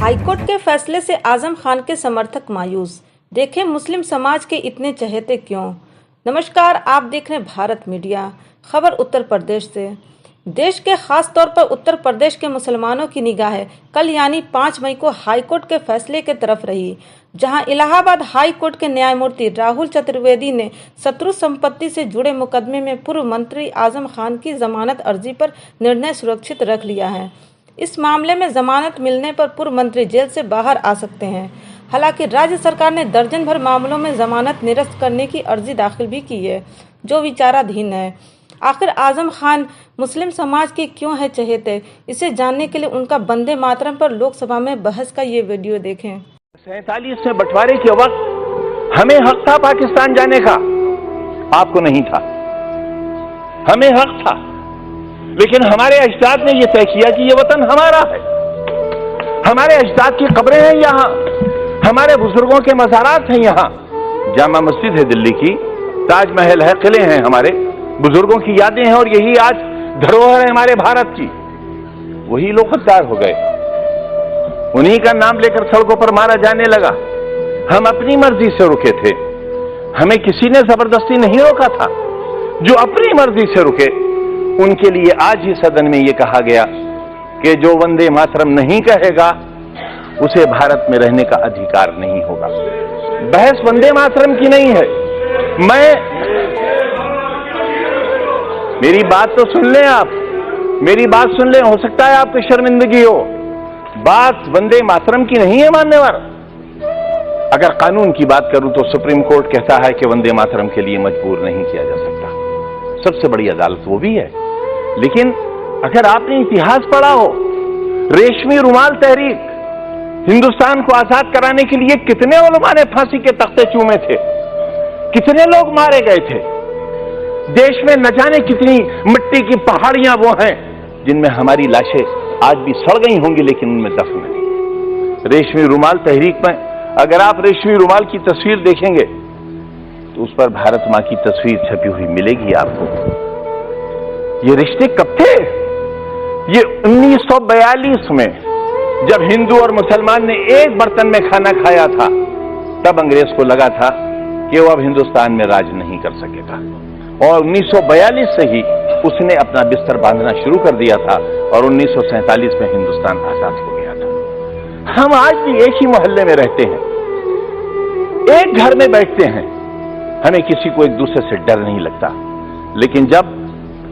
High court के फैसले से आजम खान के समर्थक मायूस। देखें मुस्लिम समाज के इतने चहेते क्यों। नमस्कार, आप देख रहे हैं भारत मीडिया। खबर उत्तर प्रदेश से। देश के खास तौर पर उत्तर प्रदेश के मुसलमानों की निगाहें कल यानी 5 मई को हाईकोर्ट के फैसले की तरफ रही, जहां इलाहाबाद हाई कोर्ट के न्यायमूर्ति राहुल चतुर्वेदी ने शत्रु संपत्ति से जुड़े मुकदमे में पूर्व मंत्री आजम खान की जमानत अर्जी पर निर्णय सुरक्षित रख लिया है। इस मामले में जमानत मिलने पर पूर्व मंत्री जेल से बाहर आ सकते हैं। हालांकि राज्य सरकार ने दर्जन भर मामलों में जमानत निरस्त करने की अर्जी दाखिल भी की है, जो विचाराधीन है। आखिर आजम खान मुस्लिम समाज के क्यों है चहेते, इसे जानने के लिए उनका वंदे मातरम पर लोकसभा में बहस का ये वीडियो देखें। 47 में बंटवारे के वक्त हमें हक था पाकिस्तान जाने का, आपको नहीं था। हमें हक था, लेकिन हमारे अजदाद ने यह तय किया कि यह वतन हमारा है। हमारे अजदाद की कब्रें हैं यहाँ, हमारे बुजुर्गों के मज़ारात हैं यहाँ। जामा मस्जिद है दिल्ली की, ताजमहल है, किले हैं, हमारे बुजुर्गों की यादें हैं, और यही आज धरोहर है हमारे भारत की। वही लोग गद्दार हो गए, उन्हीं का नाम लेकर सड़कों पर मारा जाने लगा। हम अपनी मर्जी से रुके थे, हमें किसी ने जबरदस्ती नहीं रोका था। जो अपनी मर्जी से रुके उनके लिए आज ही सदन में यह कहा गया कि जो वंदे मातरम नहीं कहेगा उसे भारत में रहने का अधिकार नहीं होगा। बहस वंदे मातरम की नहीं है। मेरी बात तो सुन लें आप, मेरी बात सुन लें, हो सकता है आपको शर्मिंदगी हो। बात वंदे मातरम की नहीं है मान्यवर। अगर कानून की बात करूं तो सुप्रीम कोर्ट कहता है कि वंदे मातरम के लिए मजबूर नहीं किया जा सकता। सबसे बड़ी अदालत वो भी है। लेकिन अगर आपने इतिहास पढ़ा हो, रेशमी रुमाल तहरीक, हिंदुस्तान को आजाद कराने के लिए कितने उलमा ने फांसी के तख्ते चूमे थे, कितने लोग मारे गए थे। देश में न जाने कितनी मिट्टी की पहाड़ियां वो हैं जिनमें हमारी लाशें आज भी सड़ गई होंगी, लेकिन उनमें दफन नहीं। रेशमी रुमाल तहरीक में अगर आप रेशमी रुमाल की तस्वीर देखेंगे तो उस पर भारत मां की तस्वीर छपी हुई मिलेगी आपको। ये रिश्ते कब थे? ये 1942 में जब हिंदू और मुसलमान ने एक बर्तन में खाना खाया था, तब अंग्रेज को लगा था कि वो अब हिंदुस्तान में राज नहीं कर सकेगा, और 1942 से ही उसने अपना बिस्तर बांधना शुरू कर दिया था, और 1947 में हिंदुस्तान आजाद हो गया था। हम आज भी एक ही मोहल्ले में रहते हैं, एक घर में बैठते हैं, हमें किसी को एक दूसरे से डर नहीं लगता। लेकिन जब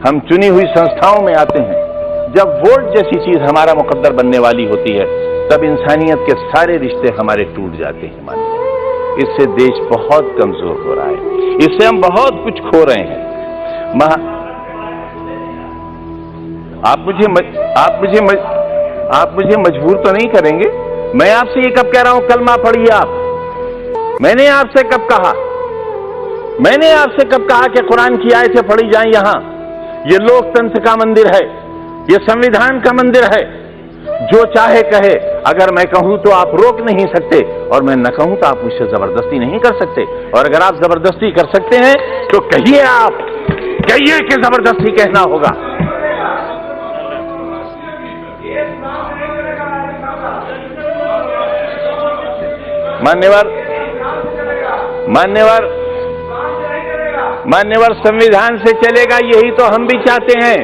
हम चुनी हुई संस्थाओं में आते हैं, जब वोट जैसी चीज हमारा मुकद्दर बनने वाली होती है, तब इंसानियत के सारे रिश्ते हमारे टूट जाते हैं। मानिए, इससे देश बहुत कमजोर हो रहा है, इससे हम बहुत कुछ खो रहे हैं। आप मुझे मजबूर तो नहीं करेंगे? मैं आपसे ये कब कह रहा हूं कलमा पढ़िए आप? मैंने आपसे कब कहा? मैंने आपसे कब कहा कि कुरान की आयतें पढ़ी जाएं? यहां ये लोकतंत्र का मंदिर है, ये संविधान का मंदिर है। जो चाहे कहे, अगर मैं कहूं तो आप रोक नहीं सकते, और मैं न कहूं तो आप मुझसे जबरदस्ती नहीं कर सकते। और अगर आप जबरदस्ती कर सकते हैं तो कहिए, आप कहिए कि जबरदस्ती कहना होगा। मान्यवर संविधान से चलेगा, यही तो हम भी चाहते हैं,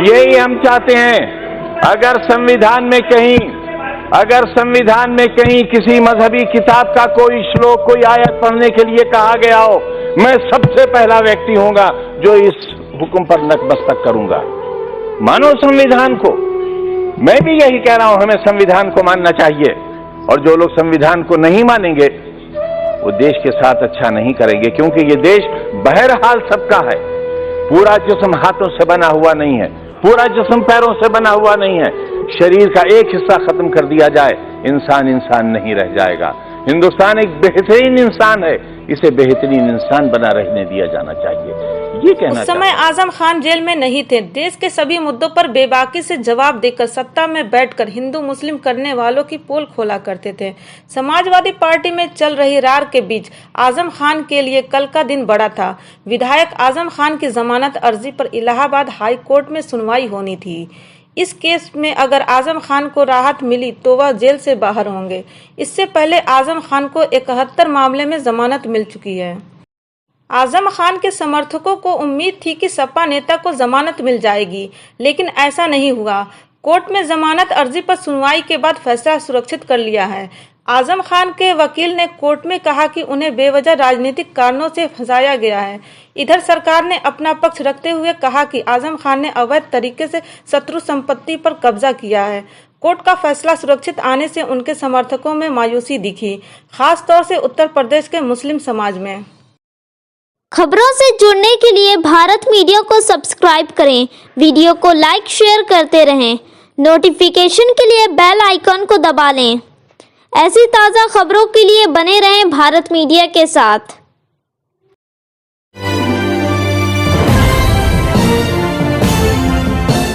यही हम चाहते हैं। अगर संविधान में कहीं किसी मजहबी किताब का कोई श्लोक, कोई आयत पढ़ने के लिए कहा गया हो, मैं सबसे पहला व्यक्ति होऊंगा जो इस हुक्म पर नतमस्तक करूंगा। मानो संविधान को। मैं भी यही कह रहा हूं, हमें संविधान को मानना चाहिए, और जो लोग संविधान को नहीं मानेंगे वो देश के साथ अच्छा नहीं करेंगे, क्योंकि ये देश बहरहाल सबका है। पूरा जिस्म हाथों से बना हुआ नहीं है, पूरा जिस्म पैरों से बना हुआ नहीं है। शरीर का एक हिस्सा खत्म कर दिया जाए, इंसान नहीं रह जाएगा। हिंदुस्तान एक बेहतरीन इंसान है, इसे बेहतरीन इंसान बना रहने दिया जाना चाहिए। ये कहना उस समय आजम खान जेल में नहीं थे। देश के सभी मुद्दों पर बेबाकी से जवाब देकर सत्ता में बैठकर हिंदू मुस्लिम करने वालों की पोल खोला करते थे। समाजवादी पार्टी में चल रही रार के बीच आजम खान के लिए कल का दिन बड़ा था। विधायक आजम खान की जमानत अर्जी पर इलाहाबाद हाई कोर्ट में सुनवाई होनी थी। इस केस में अगर आजम खान को राहत मिली तो वह जेल से बाहर होंगे। इससे पहले आजम खान को 71 मामले में जमानत मिल चुकी है। आजम खान के समर्थकों को उम्मीद थी कि सपा नेता को जमानत मिल जाएगी, लेकिन ऐसा नहीं हुआ। कोर्ट में जमानत अर्जी पर सुनवाई के बाद फैसला सुरक्षित कर लिया है। आजम खान के वकील ने कोर्ट में कहा कि उन्हें बेवजह राजनीतिक कारणों से फंसाया गया है। इधर सरकार ने अपना पक्ष रखते हुए कहा कि आजम खान ने अवैध तरीके से शत्रु संपत्ति पर कब्जा किया है। कोर्ट का फैसला सुरक्षित आने से उनके समर्थकों में मायूसी दिखी, खास तौर से उत्तर प्रदेश के मुस्लिम समाज में। खबरों से जुड़ने के लिए भारत मीडिया को सब्सक्राइब करें, वीडियो को लाइक शेयर करते रहें, नोटिफिकेशन के लिए बेल आइकन को दबा लें। ऐसी ताज़ा खबरों के लिए बने रहें भारत मीडिया के साथ।